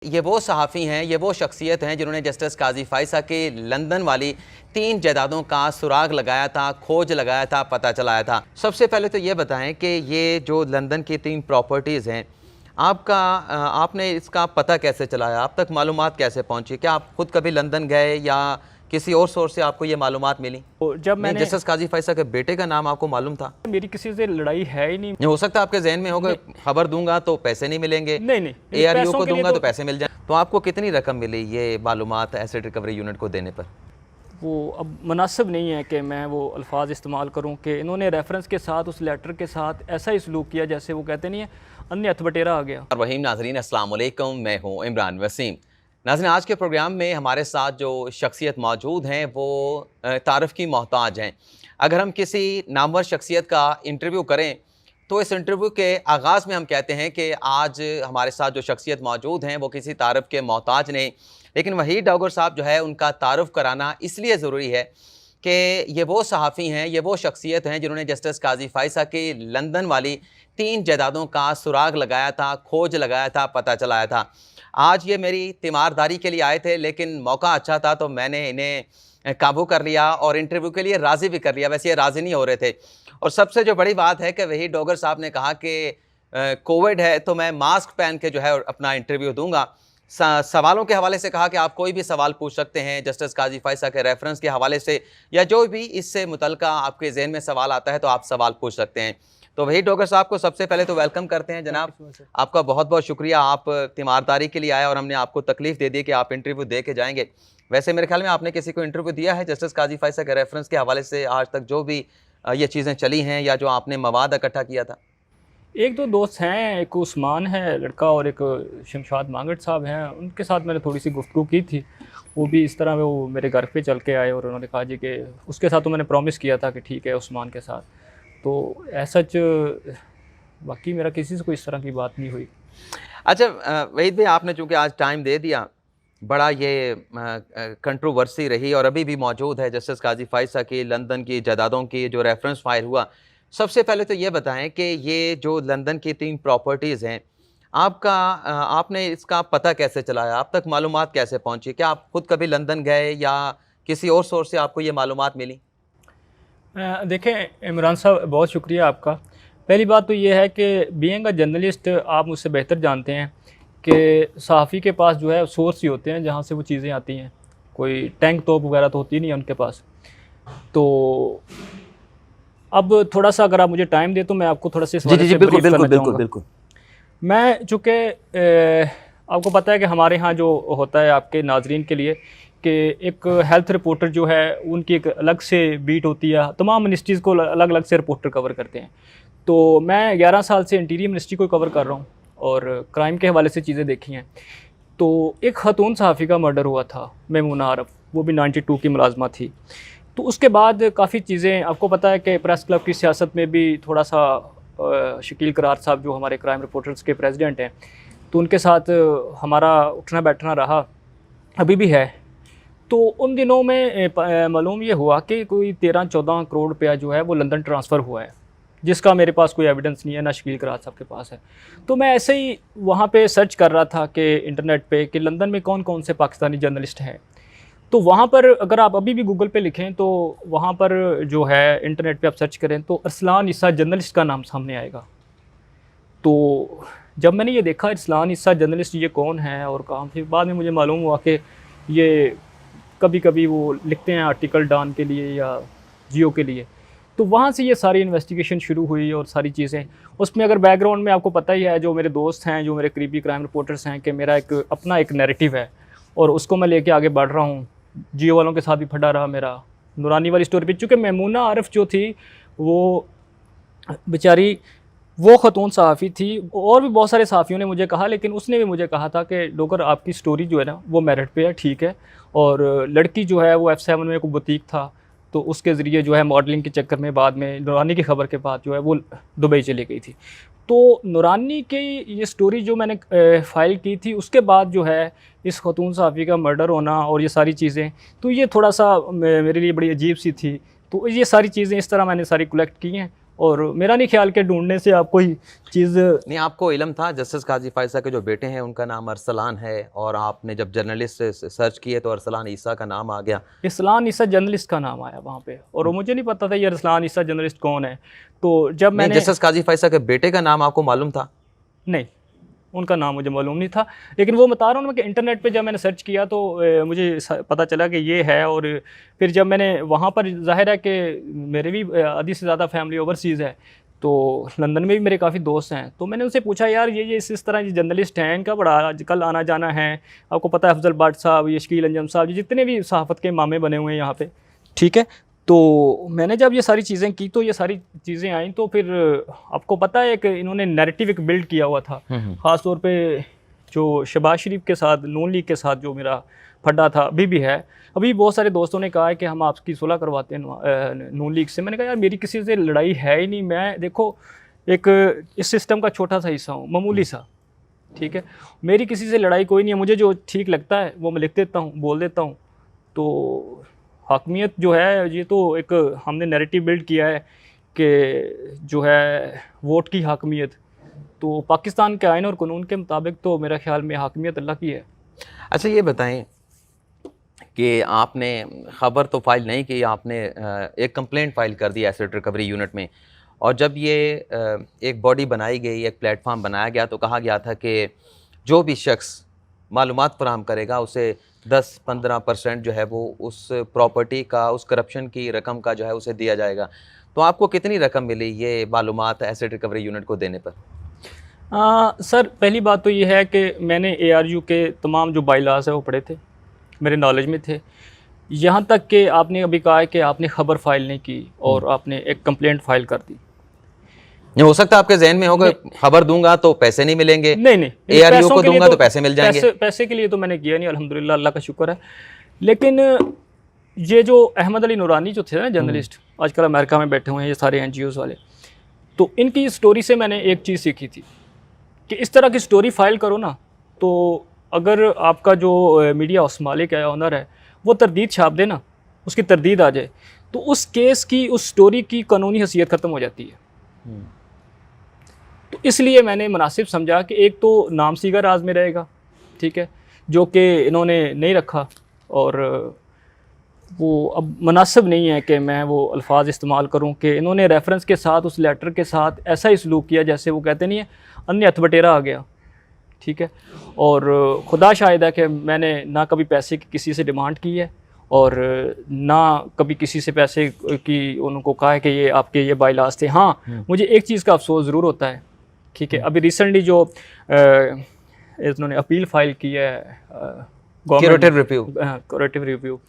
ये वो सहाफ़ी हैं, ये वो शख्सियत हैं जिन्होंने जस्टिस काजी फ़ाइज़ा के लंदन वाली 3 जायदादों का सुराग लगाया था, खोज लगाया था, पता चलाया था। सबसे पहले तो ये बताएं कि ये जो लंदन की 3 प्रॉपर्टीज़ हैं, आपने इसका पता कैसे चलाया? आप तक मालूमात कैसे पहुँची? क्या आप खुद कभी लंदन गए या किसी और सोर्स से आपको ये मालूमात मिली? तो जब नहीं, मैंने जस्टिस काजी फ़ाइज़ा के बेटे का नाम आपको मालूम था? मेरी किसी से लड़ाई है ही नहीं। हो सकता है आपके जहन में होगा खबर दूंगा तो पैसे नहीं मिलेंगे, नहीं ARU पैसों को के लिए दूंगा तो पैसे मिल जाए। तो आपको कितनी रकम मिली ये मालूमात एसेट रिकवरी यूनिट को देने पर? वो अब मुनासिब नहीं है कि मैं वो अल्फाज इस्तेमाल करूं कि इन्होंने रेफरेंस के साथ उस लेटर के साथ ऐसा ही सलूक किया जैसे वो कहते नहीं है अन्य हथबटेरा आ गया। और वहीम नाजरीन, अस्सलाम वालेकुम, मैं हूँ इमरान वसीम। नाज़रीन, आज के प्रोग्राम में हमारे साथ जो शख्सियत मौजूद हैं वो तारफ़ की मोहताज हैं। अगर हम किसी नामवर शख्सियत का इंटरव्यू करें तो इस इंटरव्यू के आगाज़ में हम कहते हैं कि आज हमारे साथ जो शख्सियत मौजूद हैं वो किसी तारफ़ के मोहताज नहीं, लेकिन वहीद डॉगर साहब जो है उनका तारुफ़ कराना इसलिए ज़रूरी है कि ये वो सहाफ़ी हैं, ये वो शख्सियत हैं जिन्होंने जस्टिस काजी फ़ाइज़ा की लंदन वाली 3 जायदादों का सुराग लगाया था, खोज लगाया था, पता चलाया था। आज ये मेरी तीमारदारी के लिए आए थे, लेकिन मौका अच्छा था तो मैंने इन्हें काबू कर लिया और इंटरव्यू के लिए राज़ी भी कर लिया। वैसे ये राज़ी नहीं हो रहे थे और सबसे जो बड़ी बात है कि वहीद डॉगर साहब ने कहा कि कोविड है तो मैं मास्क पहन के जो है अपना इंटरव्यू दूँगा। सवालों के हवाले से कहा कि आप कोई भी सवाल पूछ सकते हैं जस्टिस काजी फ़ाइज़ा के रेफरेंस के हवाले से या जो भी इससे मुतल्लिका आपके ज़हन में सवाल आता है तो आप सवाल पूछ सकते हैं। तो वहीद डॉगर साहब को सबसे पहले तो वेलकम करते हैं जनाब। आपका बहुत बहुत शुक्रिया, आप तीमारदारी के लिए आए और हमने आपको तकलीफ़ दे दी कि आप इंटरव्यू दे के जाएंगे। वैसे मेरे ख्याल में आपने किसी को इंटरव्यू दिया है जस्टिस काजी फ़ाइज़ा के रेफरेंस के हवाले से आज तक जो भी ये चीज़ें चली हैं या जो आपने मवाद इकट्ठा किया था? एक दो दोस्त हैं, एक उस्मान है लड़का और एक शमशाद मांगट साहब हैं, उनके साथ मैंने थोड़ी सी गुफ्तगू की थी। वो भी इस तरह वो मेरे घर पे चल के आए और उन्होंने कहा जी कि उसके साथ तो मैंने प्रॉमिस किया था कि ठीक है उस्मान के साथ। तो ऐसा बाकी मेरा किसी से कोई इस तरह की बात नहीं हुई। अच्छा वहीद भाई, आपने चूँकि आज टाइम दे दिया, बड़ा ये कंट्रोवर्सी रही और अभी भी मौजूद है जस्टिस काजी फ़ाइज़ा की लंदन की जायदादों की जो रेफरेंस फाइल हुआ। सबसे पहले तो ये बताएं कि ये जो लंदन की 3 प्रॉपर्टीज़ हैं, आपने इसका पता कैसे चलाया? आप तक मालूमात कैसे पहुँची? क्या आप खुद कभी लंदन गए या किसी और सोर्स से आपको ये मालूमात मिली? देखें इमरान साहब, बहुत शुक्रिया आपका। पहली बात तो ये है कि बीइंग अ जर्नलिस्ट आप मुझसे बेहतर जानते हैं कि सहाफ़ी के पास जो है सोर्स ही होते हैं जहाँ से वो चीज़ें आती हैं। कोई टैंक तोप वगैरह तो होती नहीं है उनके पास। तो अब थोड़ा-सा अगर आप मुझे टाइम दें तो मैं आपको थोड़ा-सा इस बारे से ब्रीफ करना चाहूँगा। बिल्कुल। मैं चूँकि आपको पता है कि हमारे यहाँ जो होता है आपके नाज़रीन के लिए कि एक हेल्थ रिपोर्टर जो है उनकी एक अलग से बीट होती है, तमाम मिनिस्ट्रीज़ को अलग-अलग से रिपोर्टर कवर करते हैं। तो मैं 11 साल से इंटीरियर मिनिस्ट्री को कवर कर रहा हूँ और क्राइम के हवाले से चीज़ें देखी हैं। तो एक ख़ातून सहाफ़ी का मर्डर हुआ था, मेमूना आरफ, वो भी 92 की मुलाज़मा थी। तो उसके बाद काफ़ी चीज़ें, आपको पता है कि प्रेस क्लब की सियासत में भी थोड़ा सा शकील करार साहब जो हमारे क्राइम रिपोर्टर्स के प्रेसिडेंट हैं, तो उनके साथ हमारा उठना बैठना रहा, अभी भी है। तो उन दिनों में मालूम ये हुआ कि कोई 13-14 करोड़ रुपया जो है वो लंदन ट्रांसफ़र हुआ है, जिसका मेरे पास कोई एविडेंस नहीं है, ना शकील करार साहब के पास है। तो मैं ऐसे ही वहाँ पे सर्च कर रहा था कि इंटरनेट पे कि लंदन में कौन कौन से पाकिस्तानी जर्नलिस्ट हैं। तो वहाँ पर अगर आप अभी भी गूगल पे लिखें तो वहाँ पर जो है इंटरनेट पे आप सर्च करें तो अरसलान ईसा जर्नलिस्ट का नाम सामने आएगा। तो जब मैंने ये देखा अरसलान ईसा जर्नलिस्ट ये कौन है और कहाँ, फिर बाद में मुझे मालूम हुआ कि ये कभी कभी वो लिखते हैं आर्टिकल डॉन के लिए या जियो के लिए। तो वहाँ से ये सारी इन्वेस्टिगेशन शुरू हुई और सारी चीज़ें उसमें, अगर बैकग्राउंड में आपको पता ही है, जो मेरे दोस्त हैं, जो मेरे करीबी क्राइम रिपोर्टर्स हैं, कि मेरा एक अपना एक नैरेटिव है और उसको मैं लेके आगे बढ़ रहा हूँ। जियो वालों के साथ भी फटा रहा मेरा नूरानी वाली स्टोरी पे, चूँकि मेमूना आरफ जो थी वो बेचारी वो ख़ातून सहाफ़ी थी। और भी बहुत सारे सहाफ़ियों ने मुझे कहा, लेकिन उसने भी मुझे कहा था कि डॉक्टर आपकी स्टोरी जो है ना वो मेरिट पे है, ठीक है। और लड़की जो है वो F7 में कोई बुटीक था, तो उसके ज़रिए जो है मॉडलिंग के चक्कर में बाद में नूरानी की ख़बर के बाद जो है वो दुबई चली गई थी। तो नूरानी की ये स्टोरी जो मैंने फ़ाइल की थी, उसके बाद जो है इस ख़ातून सहाफ़ी का मर्डर होना और ये सारी चीज़ें, तो ये थोड़ा सा मेरे लिए बड़ी अजीब सी थी। तो ये सारी चीज़ें इस तरह मैंने सारी कलेक्ट की हैं और मेरा नहीं ख्याल के ढूंढने से आप कोई चीज़। नहीं, आपको इल्म था जस्टिस काजी फायसा के जो बेटे हैं उनका नाम अरसलान है, और आपने जब जर्नलिस्ट से सर्च किए तो अरसलान ईसा का नाम आ गया। अरसलान ईसा जर्नलिस्ट का नाम आया वहाँ पे, और वो मुझे नहीं पता था ये अरसलान ईसा जर्नलिस्ट कौन है। तो जब मैंने जस्टिस काजी फायसा के बेटे का नाम आपको मालूम था? नहीं, उनका नाम मुझे मालूम नहीं था, लेकिन वो बता रहा हूँ कि इंटरनेट पे जब मैंने सर्च किया तो मुझे पता चला कि ये है। और फिर जब मैंने वहाँ पर, जाहिर है कि मेरे भी आधी से ज़्यादा फैमिली ओवरसीज़ है, तो लंदन में भी मेरे काफ़ी दोस्त हैं, तो मैंने उनसे पूछा यार ये इस तरह ये जर्नलिस्ट हैं, इनका बड़ा आजकल आना जाना है, आपको पता है अफजल भट्ट साहब, ये शकील अंजम साहब, ये जितने भी सहाफ़त के मामे बने हुए हैं यहाँ पे, ठीक है। तो मैंने जब ये सारी चीज़ें की तो ये सारी चीज़ें आई, तो फिर आपको पता है कि इन्होंने नैरेटिव एक बिल्ड किया हुआ था, ख़ास तौर पे जो शहबाज शरीफ के साथ, नून लीग के साथ जो मेरा फड्डा था, अभी भी है। अभी बहुत सारे दोस्तों ने कहा है कि हम आपकी सुलह करवाते हैं नून लीग से। मैंने कहा यार मेरी किसी से लड़ाई है ही नहीं, मैं देखो एक इस सिस्टम का छोटा सा हिस्सा हूँ, मामूली सा, ठीक है। मेरी किसी से लड़ाई कोई नहीं है, मुझे जो ठीक लगता है वो मैं लिख देता हूँ, बोल देता हूँ। तो हाकमियत जो है ये तो एक हमने नैरेटिव बिल्ड किया है कि जो है वोट की हाकमियत, तो पाकिस्तान के आइन और कानून के मुताबिक तो मेरा ख्याल में हाकमियत अल्लाह की है। अच्छा ये बताएं कि आपने ख़बर तो फाइल नहीं की, आपने एक कंप्लेंट फ़ाइल कर दी एसेट रिकवरी यूनिट में, और जब ये एक बॉडी बनाई गई, एक प्लेटफॉर्म बनाया गया, तो कहा गया था कि जो भी शख्स मालूमात फराहम करेगा उसे 10-15% जो है वो उस प्रॉपर्टी का, उस करप्शन की रकम का जो है उसे दिया जाएगा। तो आपको कितनी रकम मिली ये मालूमात एसेट रिकवरी यूनिट को देने पर? सर पहली बात तो ये है कि मैंने ARU के तमाम जो बाइलास है वो पढ़े थे, मेरे नॉलेज में थे। यहाँ तक कि आपने अभी कहा है कि आपने खबर फाइल नहीं की और आपने एक कंप्लेंट फाइल कर दी। ये हो सकता है आपके जहन में होगा खबर दूंगा तो पैसे नहीं मिलेंगे, नहीं ARU को दूंगा तो पैसे मिल जाएंगे। पैसे के लिए तो मैंने किया नहीं, अल्हम्दुलिल्लाह, अल्लाह का शुक्र है। लेकिन ये जो अहमद अली नूरानी जो थे ना जर्नलिस्ट, आजकल अमेरिका में बैठे हुए हैं ये सारे NGOs वाले, तो इनकी स्टोरी से मैंने एक चीज़ सीखी थी कि इस तरह की स्टोरी फाइल करो ना, तो अगर आपका जो मीडिया हाउस मालिक है, ऑनर है, वो तरदीद छाप दे ना, उसकी तरदीद आ जाए, तो उस केस की, उस स्टोरी की कानूनी हैसियत ख़त्म हो जाती है। तो इसलिए मैंने मुनासिब समझा कि एक तो नाम सीगा राज में रहेगा, ठीक है, जो कि इन्होंने नहीं रखा, और वो अब मुनासिब नहीं है कि मैं वो अल्फाज इस्तेमाल करूं कि इन्होंने रेफरेंस के साथ, उस लेटर के साथ ऐसा ही सलूक किया जैसे वो कहते नहीं है अन्य हथ बटेरा आ गया, ठीक है। और खुदा शाहिद है कि मैंने ना कभी पैसे की किसी से डिमांड की है, और ना कभी किसी से पैसे की उनको कहा है कि ये आपके ये बाइलास थे। हाँ, मुझे एक चीज़ का अफसोस ज़रूर होता है, ठीक है। अभी रिसेंटली जो इन्होंने अपील फाइल की है क्यूरेटिव रिव्यू,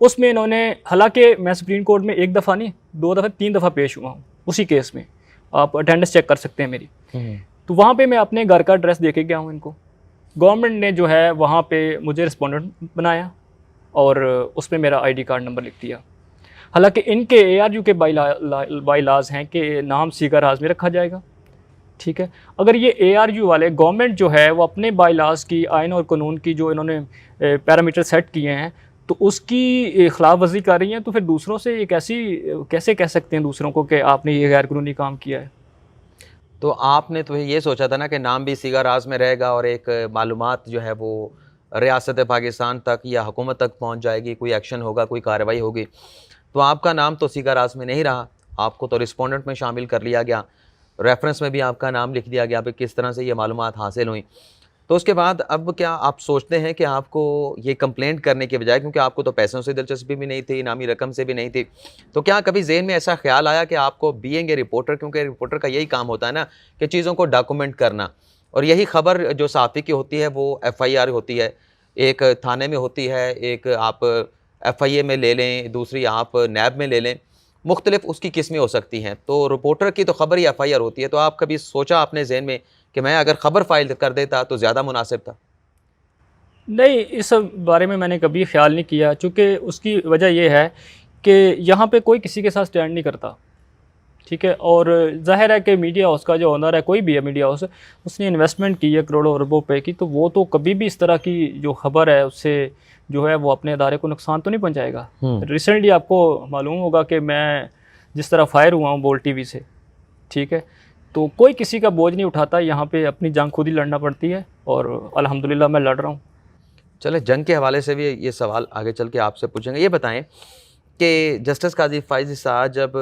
उसमें इन्होंने, हालांकि मैं सुप्रीम कोर्ट में 1 दफ़ा नहीं 2 दफ़ा 3 दफ़ा पेश हुआ हूँ उसी केस में, आप अटेंडेंस चेक कर सकते हैं मेरी। तो वहाँ पे मैं अपने घर का एड्रेस दे के गया हूँ इनको। गवर्नमेंट ने जो है वहाँ पे मुझे रिस्पोंडेंट बनाया और उसमें मेरा ID कार्ड नंबर लिख दिया। हालांकि इनके ARU के बाइलाज हैं कि नाम सीगा राज में रखा जाएगा, ठीक है। अगर ये ARU वाले, गवर्नमेंट जो है वो अपने बाइलाज की, आइन और कानून की जो इन्होंने पैरामीटर सेट किए हैं, तो उसकी खिलाफ वर्जी कर रही हैं, तो फिर दूसरों से एक कैसे कह सकते हैं दूसरों को कि आपने ये गैर कानूनी काम किया है? तो आपने तो ये सोचा था ना कि नाम भी सीगा राज में रहेगा और एक मालूमात जो है वो रियासत पाकिस्तान तक या हुकूमत तक पहुंच जाएगी, कोई एक्शन होगा, कोई कार्रवाई होगी। तो आपका नाम तो सीगा राज में नहीं रहा, आपको तो रिस्पोंडेंट में शामिल कर लिया गया, रेफरेंस में भी आपका नाम लिख दिया गया, किस तरह से ये मालूमात हासिल हुई। तो उसके बाद अब क्या आप सोचते हैं कि आपको ये कंप्लेंट करने के बजाय, क्योंकि आपको तो पैसों से दिलचस्पी भी नहीं थी, इनामी रकम से भी नहीं थी, तो क्या कभी जहन में ऐसा ख्याल आया कि आपको बीइंग ए रिपोर्टर, क्योंकि रिपोर्टर का यही काम होता है ना कि चीज़ों को डॉक्यूमेंट करना, और यही खबर जो सहाफ़ी की होती है वो FIR होती है, एक थाने में होती है, एक आप FIA में ले लें, दूसरी आप नैब में ले लें, मुख्तलिफ उसकी किस्में हो सकती हैं। तो रिपोर्टर की तो खबर ही FIR होती है। तो आप कभी सोचा अपने जहन में कि मैं अगर ख़बर फाइल कर देता तो ज़्यादा मुनासिब था? नहीं, इस बारे में मैंने कभी ख्याल नहीं किया, चूँकि उसकी वजह यह है कि यहाँ पे कोई किसी के साथ स्टैंड नहीं करता, ठीक है। और जाहिर है कि मीडिया हाउस का जो ओनर है, कोई भी है मीडिया हाउस, उसने इन्वेस्टमेंट की है करोड़ों अरबों रुपए की, तो वो तो कभी भी इस तरह की जो खबर है उससे जो है वो अपने अदारे को नुकसान तो नहीं पहुँचाएगा। रिसेंटली आपको मालूम होगा कि मैं जिस तरह फायर हुआ हूँ बोल TV से, ठीक है। तो कोई किसी का बोझ नहीं उठाता, यहाँ पे अपनी जंग खुद ही लड़ना पड़ती है और अल्हम्दुलिल्लाह मैं लड़ रहा हूँ। चले, जंग के हवाले से भी ये सवाल आगे चल के आपसे पूछेंगे। ये बताएं कि जस्टिस काजी फाइज़ साहब जब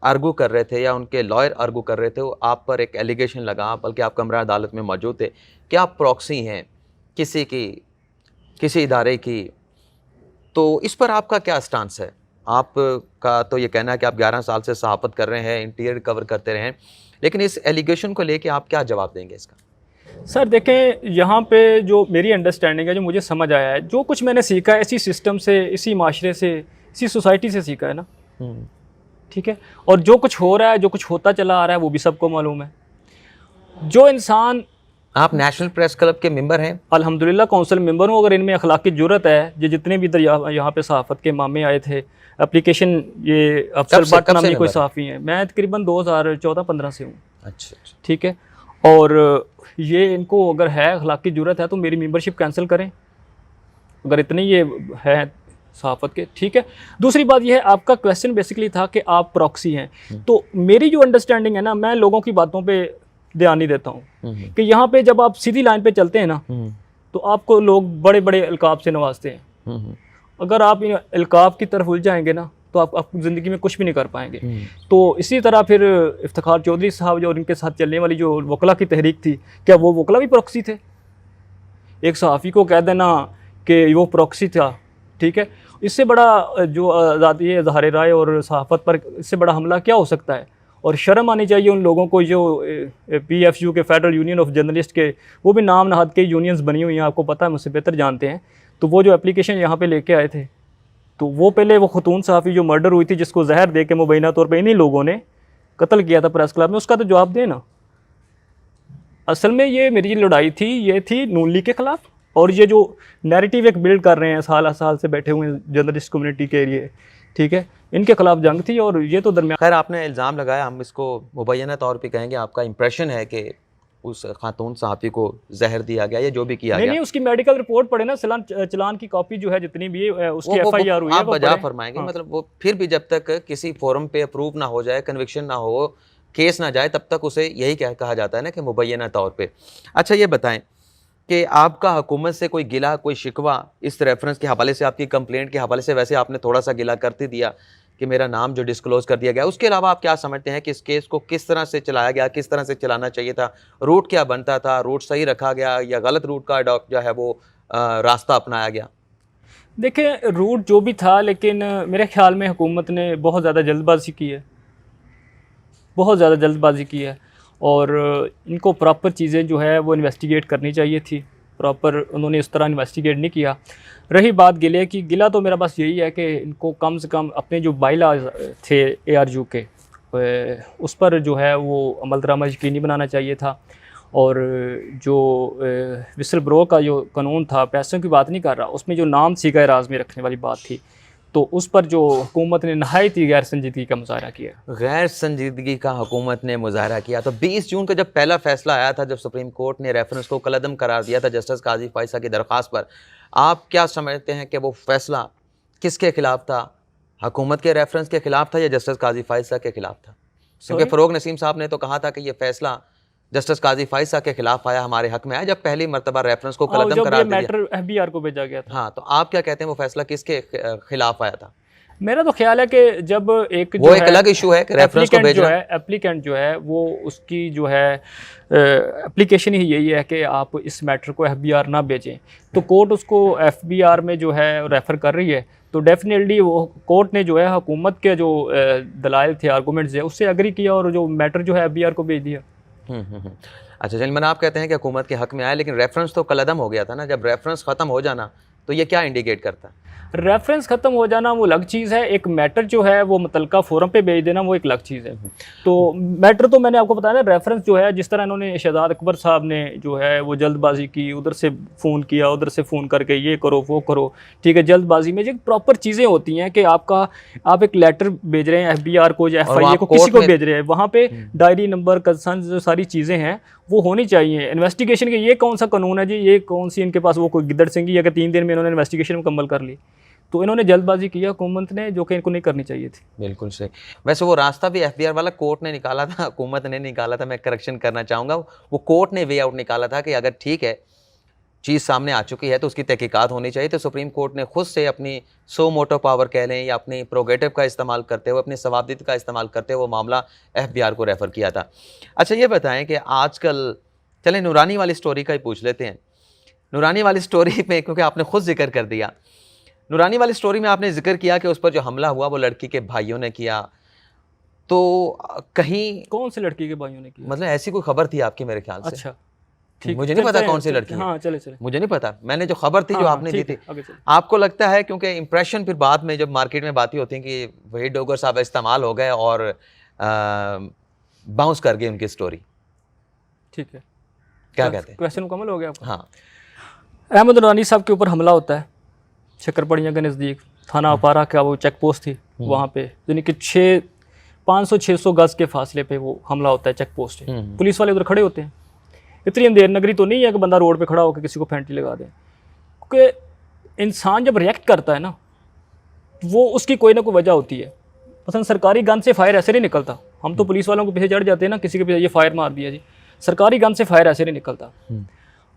आर्गू कर रहे थे या उनके लॉयर आर्गू कर रहे थे, वो आप पर एक एलिगेशन लगा, बल्कि आप कमरा अदालत में मौजूद थे कि आप प्रॉक्सी हैं किसी की, किसी इदारे की। तो इस पर आपका क्या स्टांस है? आपका तो ये कहना है कि आप 11 साल से सहाफ़त कर रहे हैं, इंटीरियर कवर करते रहे हैं, लेकिन इस एलिगेशन को लेके आप क्या जवाब देंगे इसका? सर देखें, यहाँ पे जो मेरी अंडरस्टैंडिंग है, जो मुझे समझ आया है, जो कुछ मैंने सीखा है इसी सिस्टम से, इसी माशरे से, इसी सोसाइटी से सीखा है ना, ठीक है। और जो कुछ हो रहा है, जो कुछ होता चला आ रहा है, वो भी सबको मालूम है। जो इंसान, आप नेशनल प्रेस क्लब के मेंबर हैं? अल्हम्दुलिल्लाह काउंसिल मेंबर हूँ। अगर इनमें अखलाकी जुर्रत है, ये जितने भी इधर यहाँ पे सहाफ़त के मामे आए थे, एप्लीकेशन, ये अफसर भट्ट नामी कोई सहाफ़ी हैं, मैं तकरीबन 2014-15 से हूँ। अच्छा, ठीक है। और ये इनको अगर है अखलाकी जुर्रत है तो मेरी मेंबरशिप कैंसिल करें, अगर इतनी ये है सहाफ़त के, ठीक है। दूसरी बात ये है, आपका क्वेश्चन बेसिकली था कि आप प्रॉक्सी हैं, तो मेरी जो अंडरस्टैंडिंग है ना, मैं लोगों की बातों पे ध्यान नहीं देता हूँ कि यहाँ पे जब आप सीधी लाइन पे चलते हैं ना, तो आपको लोग बड़े बड़े अलकाब से नवाजते हैं। अगर आप इन अलकाब की तरफ उलझ जाएंगे ना, तो आप ज़िंदगी में कुछ भी नहीं कर पाएंगे। तो इसी तरह फिर इफ्तिखार चौधरी साहब जो, और इनके साथ चलने वाली जो वकला की तहरीक थी, क्या वो वकला भी प्रॉक्सी थे? एक सहाफ़ी को कह देना कि वो प्रॉक्सी था, ठीक है। इससे बड़ा जो आज़ादी इज़हार राय और सहाफ़त पर, इससे बड़ा हमला क्या हो सकता है? और शर्म आनी चाहिए उन लोगों को जो PFU के, फेडरल यूनियन ऑफ जर्नलिस्ट के, वो भी नाम नहाद के यूनियंस बनी हुई हैं, आपको पता है, मुझसे बेहतर जानते हैं। तो वो जो एप्लीकेशन यहाँ पे लेके आए थे, तो वो पहले वो खतून सहाफ़ी जो मर्डर हुई थी, जिसको जहर दे के मुबैना तौर पर इन्हीं लोगों ने कत्ल किया था प्रेस क्लब में, उसका तो जवाब देना। असल में ये मेरी लड़ाई थी, ये थी नून लीग के ख़िलाफ़, और ये जो नैरेटिव एक बिल्ड कर रहे हैं साल साल से बैठे हुए जर्नलिस्ट कम्युनिटी के लिए, ठीक है, इनके खिलाफ जंग थी। और ये तो दरमियान, खैर आपने इल्ज़ाम लगाया, हम इसको मुबैना तौर पे कहेंगे, आपका इंप्रेशन है कि उस खातून सहाफ़ी को जहर दिया गया या जो भी किया गया। नहीं, उसकी मेडिकल रिपोर्ट पढ़े ना, चलान की कॉपी जो है जितनी भी है, उसकी FIR हुई है, आप बजा फरमाएंगे। हाँ। मतलब वो फिर भी जब तक किसी फोरम पे अप्रूव ना हो जाए, कन्विक्शन ना हो, केस ना जाए, तब तक उसे यही कहा जाता है ना कि मुबैना तौर पे। अच्छा ये बताएं कि आपका हुकूमत से कोई गिला, कोई शिकवा इस रेफरेंस के हवाले से, आपकी कंप्लेंट के हवाले से, वैसे आपने थोड़ा सा गिला करते दिया कि मेरा नाम जो डिस्क्लोज़ कर दिया गया, उसके अलावा आप क्या समझते हैं कि इस केस को किस तरह से चलाया गया, किस तरह से चलाना चाहिए था? रूट क्या बनता था? रूट सही रखा गया या गलत रूट का जो है वो रास्ता अपनाया गया? देखिए, रूट जो भी था, लेकिन मेरे ख्याल में हुकूमत ने बहुत ज़्यादा जल्दबाजी की है, बहुत ज़्यादा जल्दबाजी की है। और इनको प्रॉपर चीज़ें जो है वो इन्वेस्टिगेट करनी चाहिए थी, प्रॉपर उन्होंने इस तरह इन्वेस्टिगेट नहीं किया। रही बात गिले की, गिला तो मेरा बस यही है कि इनको कम से कम अपने जो बाइलाज थे ARU के, उस पर जो है वो अमल दरामद यकीनी बनाना चाहिए था। और जो विसल ब्रो का जो कानून था, पैसों की बात नहीं कर रहा, उसमें जो नाम सीगा राज में रखने वाली बात थी, तो उस पर जो हुकूमत ने नहायत ही गैर संजीदगी का मुजाहरा किया। गैर संजीदगी का हुकूमत ने मुजाहरा किया। तो 20 जून को जब पहला फैसला आया था, जब सुप्रीम कोर्ट ने रेफरेंस को कलअदम करार दिया था जस्टिस काजी फाइज़ की दरख्वास्त पर, आप क्या समझते हैं कि वो फैसला किसके खिलाफ था? हुकूमत के रेफरेंस के खिलाफ था या जस्टिस काजी फाइज़ के खिलाफ था? क्योंकि फ़रोग नसीम साहब ने तो कहा था कि ये फैसला जस्टिस काजी फाइज़ के खिलाफ आया, हमारे हक में आया, जब पहली मरतबा रेफरेंस को कलअदम करार दिया। मैटर FBR को भेजा गया था। हाँ, तो आप क्या कहते हैं वो फैसला किसके खिलाफ आया था? मेरा तो ख्याल है कि जब एक वो एक अलग इशू है कि रेफरेंस को भेजना, एप्लीकेंट जो है वो, उसकी जो है एप्लीकेशन ही यही है कि आप इस मैटर को FBR ना भेजें, तो कोर्ट उसको FBR में जो है रेफ़र कर रही है, तो डेफिनेटली वो कोर्ट ने जो है हुकूमत के जो दलाइल थे, आर्गूमेंट्स है, उससे एग्री किया और जो मैटर जो है FBR को भेज दिया। अच्छा चलिए, आप कहते हैं कि हुकूमत के हक में आया, लेकिन रेफरेंस तो कलअदम हो गया था ना। जब रेफरेंस ख़त्म हो जाना तो ये क्या इंडिकेट करता है? रेफरेंस ख़त्म हो जाना वो अलग चीज़ है, एक मैटर जो है वो मुतलका फोरम पे भेज देना वो एक अलग चीज़ है। तो मैटर तो मैंने आपको बताया ना, रेफरेंस जो है, जिस तरह इन्होंने शहजाद अकबर साहब ने जो है वो जल्दबाजी की, उधर से फ़ोन किया, उधर से फ़ोन करके ये करो वो करो, ठीक है, जल्दबाजी में जो प्रॉपर चीज़ें होती हैं कि आप एक लेटर भेज रहे हैं FBR को या FIA को, किसी को भेज रहे हैं, वहाँ पे डायरी नंबर, कंसर्न, जो सारी चीज़ें हैं वो होनी चाहिए। इन्वेस्टिगेशन के ये कौन सा कानून है जी, ये कौन सी इनके पास वो कोई गिद्दड़ सिंगी है कि 3 दिन में इन्होंने इन्वेस्टिगेशन मुकम्मल कर ली? तो इन्होंने जल्दबाजी की हुकूमत ने, जो कि इनको नहीं करनी चाहिए थी। बिल्कुल सही। वैसे वो रास्ता भी एफबीआर वाला कोर्ट ने निकाला था, हुकूमत ने निकाला था। मैं करेक्शन करना चाहूँगा, वो कोर्ट ने वे आउट निकाला था कि अगर ठीक है चीज़ सामने आ चुकी है तो उसकी तहकीकात होनी चाहिए। तो सुप्रीम कोर्ट ने खुद से अपनी सो मोटो पावर कह लें या अपनी प्रोगेटिव का इस्तेमाल करते हुए, अपनी सवाबदिद का इस्तेमाल करते हुए वो मामला एफबीआर को रेफ़र किया था। अच्छा ये बताएं कि आजकल, चलें नूरानी वाली स्टोरी का ही पूछ लेते हैं। नूरानी वाली स्टोरी में, क्योंकि आपने खुद जिक्र कर दिया, नूरानी वाली स्टोरी में आपने जिक्र किया कि उस पर जो हमला हुआ वो लड़की के भाइयों ने किया, तो कहीं कौन से लड़की के भाइयों ने किया? मतलब ऐसी कोई खबर थी आपकी मेरे ख्याल से। अच्छा ठीक, मुझे नहीं पता चलते कौन सी हैं, लड़की है। हाँ चले चले। मुझे नहीं पता, मैंने जो खबर थी जो हाँ, आपने दी ठीक थी, है, आगे चले। आपको लगता है क्योंकि इंप्रेशन फिर बाद में जब मार्केट में बातें होती हैं कि वही डोगर साहब इस्तेमाल हो गए और बाउंस कर गई उनकी स्टोरी, ठीक है, क्या कहते हैं? क्वेश्चन मुकम्मल हो गया आपका? हाँ। अहमद नूरानी साहब के ऊपर हमला होता है शक्करपड़िया के नज़दीक, थाना अपारा का वो चेक पोस्ट थी वहाँ पे, यानी कि 500-600 गज के फासले पे वो हमला होता है चेक पोस्ट से। पुलिस वाले उधर खड़े होते हैं। इतनी अंधेर नगरी तो नहीं है कि बंदा रोड पे खड़ा होकर किसी को फैंटी लगा दे, क्योंकि इंसान जब रिएक्ट करता है ना, वो उसकी कोई ना कोई वजह होती है। पसंद सरकारी गन से फायर ऐसे नहीं निकलता। हम तो पुलिस वालों के पीछे चढ़ जाते हैं ना, किसी के पीछे ये फायर मार दिया जी, सरकारी गन से फायर ऐसे नहीं निकलता।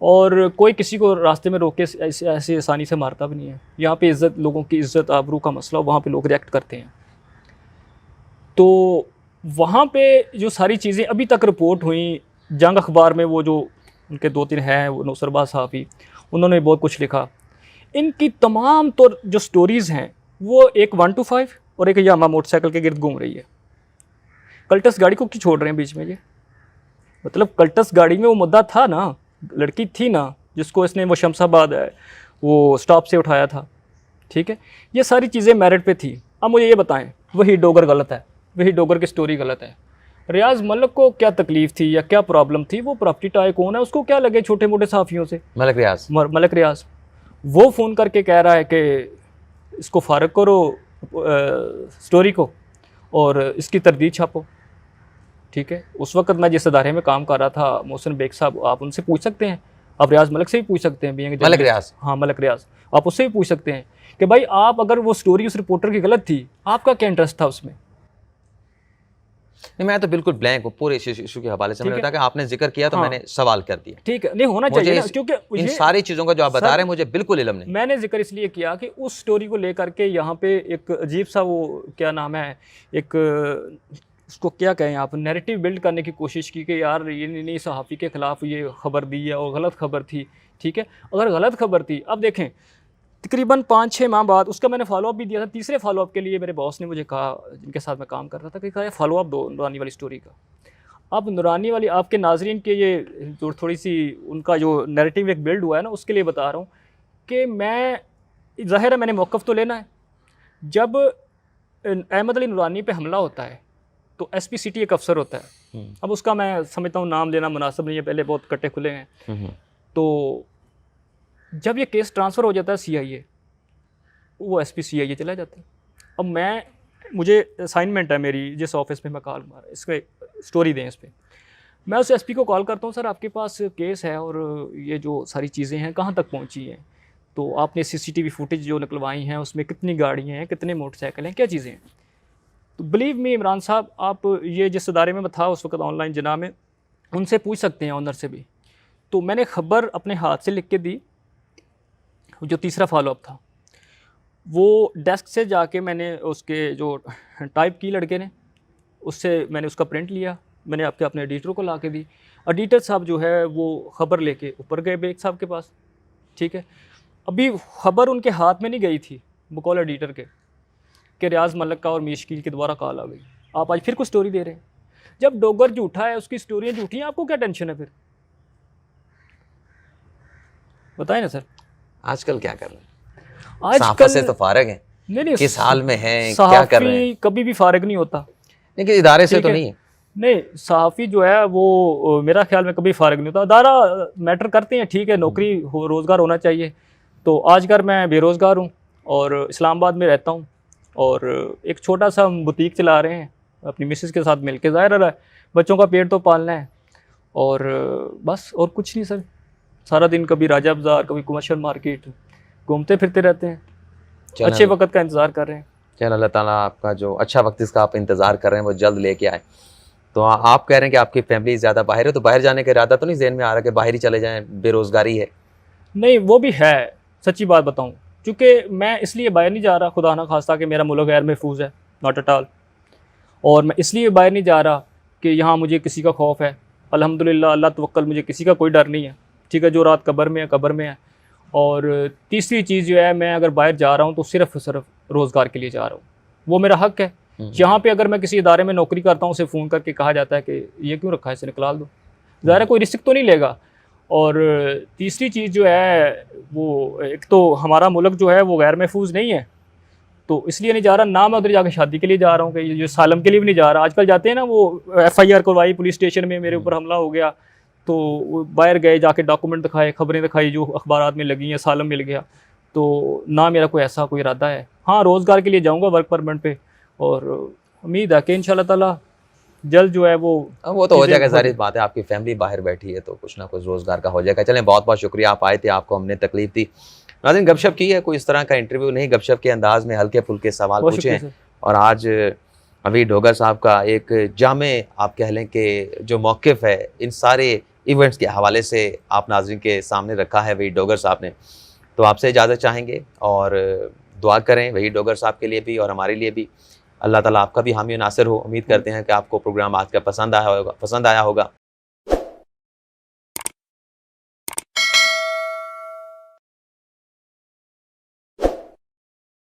और कोई किसी को रास्ते में रोक के ऐसे आसानी से मारता भी नहीं है। यहाँ पे इज़्ज़त, लोगों की इज़्ज़त आबरू का मसला, वहाँ पे लोग रिएक्ट करते हैं। तो वहाँ पे जो सारी चीज़ें अभी तक रिपोर्ट हुई, जंग अखबार में वो जो उनके 2-3 हैं, वो नौसरबाज साहबी, उन्होंने बहुत कुछ लिखा। इनकी तमाम तो जो स्टोरीज़ हैं वो एक 1 to 5 और एक यामा मोटरसाइकिल के गिर्द घूम रही है। कल्टस गाड़ी को क्यों छोड़ रहे हैं बीच में? ये मतलब कल्टस गाड़ी में वो मुद्दा था ना, लड़की थी ना जिसको इसने वो शमशाबाद है वो स्टॉप से उठाया था, ठीक है, ये सारी चीज़ें मेरिट पे थी। अब मुझे ये बताएं, वही डोगर गलत है, वही डोगर की स्टोरी गलत है। रियाज मलिक को क्या तकलीफ थी या क्या प्रॉब्लम थी? वो प्रॉपर्टी टाई कौन है, उसको क्या लगे छोटे मोटे सहाफ़ियों से? मलिक रियाज, मलिक रियाज वो फ़ोन करके कह रहा है कि इसको फ़ारग करो स्टोरी को और इसकी तरदीद छापो, ठीक है। उस वक्त मैं जिस अदारे में काम कर रहा था, मोहसिन बेग साहब, आप उनसे पूछ सकते हैं, आप रियाज मलिक से भी पूछ सकते हैं, मलिक रियाज, हाँ मलिक रियाज, आप उससे भी पूछ सकते हैं कि भाई आप अगर वो स्टोरी उस रिपोर्टर की गलत थी, आपका क्या इंटरेस्ट था उसमें? नहीं, मैं तो बिल्कुल ब्लैंक हूँ पूरे इशू के हवाले से। मैंने बताया कि आपने जिक्र किया तो मैंने सवाल कर दिया, ठीक है, नहीं होना चाहिए ना, क्योंकि इन सारी चीज़ों का जो आप बता रहे हैं मुझे बिल्कुल इल्म नहीं। मैंने जिक्र इसलिए किया कि उस स्टोरी को लेकर के यहाँ पे एक अजीब सा वो क्या नाम है, एक उसको क्या कहें आप, नैरेटिव बिल्ड करने की कोशिश की कि यार ये नहीं सहाफ़ी के ख़िलाफ़ ये खबर दी है और गलत खबर थी, ठीक है। अगर गलत खबर थी, अब देखें तकरीबन 5-6 माह बाद उसका मैंने फॉलोअप भी दिया था। तीसरे फॉलोअप के लिए मेरे बॉस ने मुझे कहा, जिनके साथ मैं काम कर रहा था, कि कहा फॉलोअप दो नूरानी वाली स्टोरी का। अब नूरानी वाली आपके नाजरीन के ये जो थोड़ी सी उनका जो नैरेटिव एक बिल्ड हुआ है ना, उसके लिए बता रहा हूँ कि मैं, ज़ाहिर है मैंने मौक़िफ़ तो लेना है। जब अहमद अली नूरानी पे हमला होता है तो एसपी सिटी एक अफसर होता है, अब उसका मैं समझता हूँ नाम लेना मुनासिब नहीं है, पहले बहुत कट्टे खुले हैं। तो जब ये केस ट्रांसफ़र हो जाता है सीआईए, वो एसपी सीआईए चला जाता है। अब मुझे असाइनमेंट है मेरी, जिस ऑफिस में मैं कॉल मारा, इसका स्टोरी दें इस पर। मैं उस एसपी को कॉल करता हूँ, सर आपके पास केस है और ये जो सारी चीज़ें हैं कहाँ तक पहुँची हैं, तो आपने सीसीटीवी फुटेज जो निकलवाई हैं उसमें कितनी गाड़ियाँ हैं, कितने मोटरसाइकिल हैं, क्या चीज़ें हैं? तो बिलीव मी इमरान साहब, आप ये जिस अदारे में था उस वक्त ऑनलाइन जना में, उनसे पूछ सकते हैं, ऑनर से भी। तो मैंने ख़बर अपने हाथ से लिख के दी। जो तीसरा फॉलोअप था वो डेस्क से जाके मैंने उसके जो टाइप की लड़के ने, उससे मैंने उसका प्रिंट लिया, मैंने आपके अपने एडिटर को ला के दी। एडिटर साहब जो है वो ख़बर लेके ऊपर गए बेग साहब के पास, ठीक है। अभी ख़बर उनके हाथ में नहीं गई थी बकौल एडिटर के कि रियाज मलिक का और मीशकील के द्वारा कॉल आ गई, आप आज फिर कुछ स्टोरी दे रहे हैं। जब डोगर झूठा है, उसकी स्टोरियाँ झूठी हैं, आपको क्या टेंशन है फिर? बताएं ना सर। आजकल क्या कर रहे हैं? आजकल से तो फारग हैं, नहीं, किस हाल में हैं, क्या कर रहे हैं? कभी भी फारग नहीं होता, लेकिन इदारे से तो नहीं है। नहीं, सहाफ़ी जो है वो मेरा ख्याल में कभी फारग नहीं होता। अदारा मैटर करते हैं, ठीक है, नौकरी हो, रोज़गार होना चाहिए। तो आजकल मैं बेरोज़गार हूँ और इस्लामाबाद में रहता हूँ और एक छोटा सा हम बुटीक चला रहे हैं अपनी मिसेस के साथ मिलके। ज़ाहिर है बच्चों का पेट तो पालना है और बस, और कुछ नहीं सर। सारा दिन कभी राजा बाज़ार, कभी कमर्शियल मार्केट घूमते फिरते रहते हैं। चलें अच्छे वक्त का इंतज़ार कर रहे हैं। चल अल्लाह ताला आपका जो अच्छा वक्त इसका आप इंतज़ार कर रहे हैं वो जल्द लेके आए। तो आप कह रहे हैं कि आपकी फैमिली ज़्यादा बाहर है, तो बाहर जाने का इरादा तो नहीं ज़हन में आ रहा कि बाहर ही चले जाएँ, बेरोज़गारी है? नहीं, वो भी है, सच्ची बात बताऊँ, चूँकि मैं इसलिए बाहर नहीं जा रहा, खुदा ना खास्ता कि मेरा मुल्क गैर महफूज़ है, नॉट एट ऑल। और मैं इसलिए बाहर नहीं जा रहा कि यहाँ मुझे किसी का खौफ है। अल्हम्दुलिल्लाह, अल्लाह तवक्कल, मुझे किसी का कोई डर नहीं है। ठीक है, जो रात कब्र में है, कब्र में है। और तीसरी चीज़ जो है, मैं अगर बाहर जा रहा हूँ तो सिर्फ़ सिर्फ रोज़गार के लिए जा रहा हूँ, वो मेरा हक़ है। यहाँ पे अगर मैं किसी इदारे में नौकरी करता हूँ, उसे फ़ोन करके कहा जाता है कि ये क्यों रखा है, इसे निकाल दो। ज़ाहिर है कोई रिस्क तो नहीं लेगा। और तीसरी चीज़ जो है, वो एक तो हमारा मुल्क जो है वो गैर महफूज़ नहीं है, तो इसलिए नहीं जा रहा। ना मैं उधर जाके शादी के लिए जा रहा हूँ, कि ये सालम के लिए भी नहीं जा रहा। आजकल जाते हैं ना, वो FIR करवाई पुलिस स्टेशन में, मेरे ऊपर हमला हो गया, तो वो बाहर गए, जाके डॉक्यूमेंट दिखाए, खबरें दिखाई जो अखबारात में लगी हैं, सालम मिल गया। तो ना मेरा कोई ऐसा कोई इरादा है। हाँ, रोज़गार के लिए जाऊँगा वर्क परमिट पे, और उम्मीद है कि इंशाल्लाह ताला जल्द जो है वो तो हो चीज़ें जाएगा, ज़ाहिर बात है आपकी फैमिली बाहर बैठी है तो कुछ ना कुछ रोज़गार का हो जाएगा। चलें, बहुत बहुत शुक्रिया, आप आए थे, आपको हमने तकलीफ़ दी। नाज़रीन, गपशप की है, कोई इस तरह का इंटरव्यू नहीं, गपशप के अंदाज़ में हल्के-फुल्के सवाल बहुत पूछे शुक्रिया हैं। सर। और आज अभी डोगर साहब का एक जामे आप कह लें कि जो मौक़िफ़ है इन सारे इवेंट्स के हवाले से आप नाज़रीन के सामने रखा है वही डोगर साहब ने। तो आपसे इजाज़त चाहेंगे और दुआ करें वही डोगर साहब के लिए भी और हमारे लिए भी। अल्लाह ताला आपका भी हामी नासिर हो। उम्मीद करते हैं कि आपको प्रोग्राम आज का पसंद आया होगा।